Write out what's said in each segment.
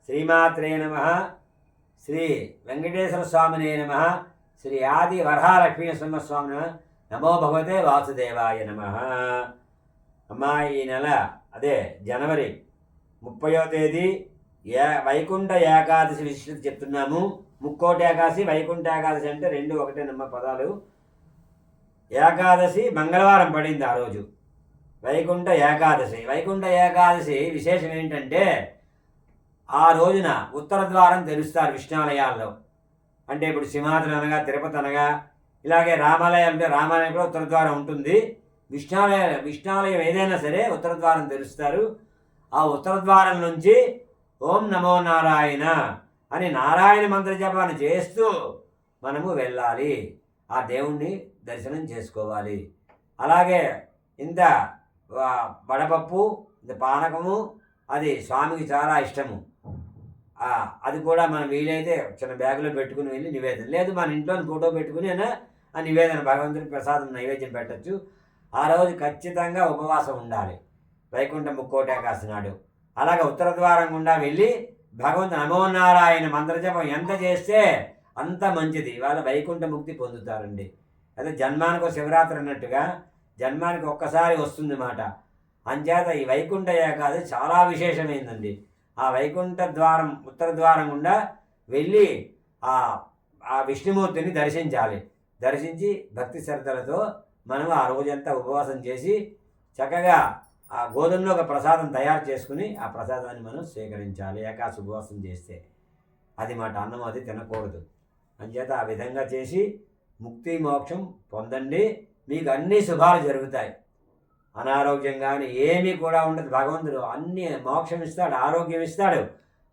శ్రీమాత్రే నమః. శ్రీ వెంకటేశ్వర స్వామినే నమః. శ్రీ ఆది వరహాలక్ష్మీనరసింహస్వామి నమో భగవతే వాసుదేవాయ నమః. అమ్మా, ఈ నెల అదే జనవరి 30వ తేదీ వైకుంఠ ఏకాదశి విశిష్టత చెప్తున్నాము. ముక్కోటి ఏకాదశి, వైకుంఠ ఏకాదశి అంటే రెండు ఒకటేనమ్మ పదాలు. ఏకాదశి మంగళవారం పడింది ఆ రోజు, వైకుంఠ ఏకాదశి. వైకుంఠ ఏకాదశి విశేషం ఏంటంటే ఆ రోజున ఉత్తర ద్వారం తెరుస్తారు విష్ణాలయాల్లో. అంటే ఇప్పుడు సింహాద్రి అనగా, తిరుపతి అనగా, ఇలాగే రామాలయం అంటే రామాలయం కూడా ఉత్తర ద్వారం ఉంటుంది. విష్ణాలయం ఏదైనా సరే ఉత్తర ద్వారం తెరుస్తారు. ఆ ఉత్తర ద్వారం నుంచి ఓం నమో నారాయణ అని నారాయణ మంత్ర జపాన్ని చేస్తూ మనము వెళ్ళాలి, ఆ దేవుణ్ణి దర్శనం చేసుకోవాలి. అలాగే ఇంత వడపప్పు, ఇంత పానకము, అది స్వామికి చాలా ఇష్టము. అది కూడా మనం వీలైతే చిన్న బ్యాగులో పెట్టుకుని వెళ్ళి నివేదన, లేదు మన ఇంట్లో ఫోటో పెట్టుకుని ఆ నివేదన భగవంతుని ప్రసాదం నైవేద్యం పెట్టచ్చు. ఆ రోజు ఖచ్చితంగా ఉపవాసం ఉండాలి, వైకుంఠ ముక్కోటి ఏకాదశి నాడు. అలాగే ఉత్తర ద్వారం గుండా వెళ్ళి భగవంతు నమో నారాయణ మంత్రజపం ఎంత చేస్తే అంత మంచిది. ఇవాళ వైకుంఠ ముక్తి పొందుతారండి. అదే జన్మానికి శివరాత్రి అన్నట్టుగా జన్మానికి ఒక్కసారి వస్తుంది మాట. అంచేత ఈ వైకుంఠ ఏకాదశి చాలా విశేషమైందండి. ఆ వైకుంఠ ద్వారం ఉత్తర ద్వారం గుండా వెళ్ళి ఆ విష్ణుమూర్తిని దర్శించాలి. దర్శించి భక్తి శ్రద్ధలతో మనం ఆ రోజంతా ఉపవాసం చేసి చక్కగా ఆ గోధుమలో ఒక ప్రసాదం తయారు చేసుకుని ఆ ప్రసాదాన్ని మనం స్వీకరించాలి. ఏకాదశి ఉపవాసం చేస్తే అది మాట, అన్నం అది తినకూడదు. అంచేత ఆ విధంగా చేసి ముక్తి మోక్షం పొందండి. మీకు అన్ని శుభాలు జరుగుతాయి. అనారోగ్యం కానీ ఏమీ కూడా ఉండదు. భగవంతుడు అన్ని మోక్షం ఇస్తాడు, ఆరోగ్యం ఇస్తాడు.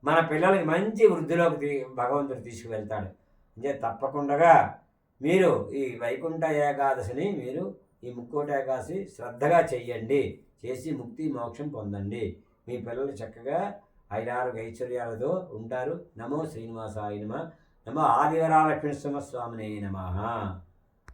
మన పిల్లలకి మంచి వృద్ధిలోకి భగవంతుడు తీసుకువెళ్తాడు. అంటే తప్పకుండా మీరు ఈ వైకుంఠ ఏకాదశిని మీరు ఈ ముక్కోటి ఏకాదశి శ్రద్ధగా చెయ్యండి. చేసి ముక్తి మోక్షం పొందండి. మీ పిల్లలు చక్కగా ఐదారోగ్య ఐశ్వర్యాలతో ఉంటారు. నమో శ్రీనివాసాయ నమః. నమో ఆదివరాలక్ష్మీనరసింహస్వామినే నమః.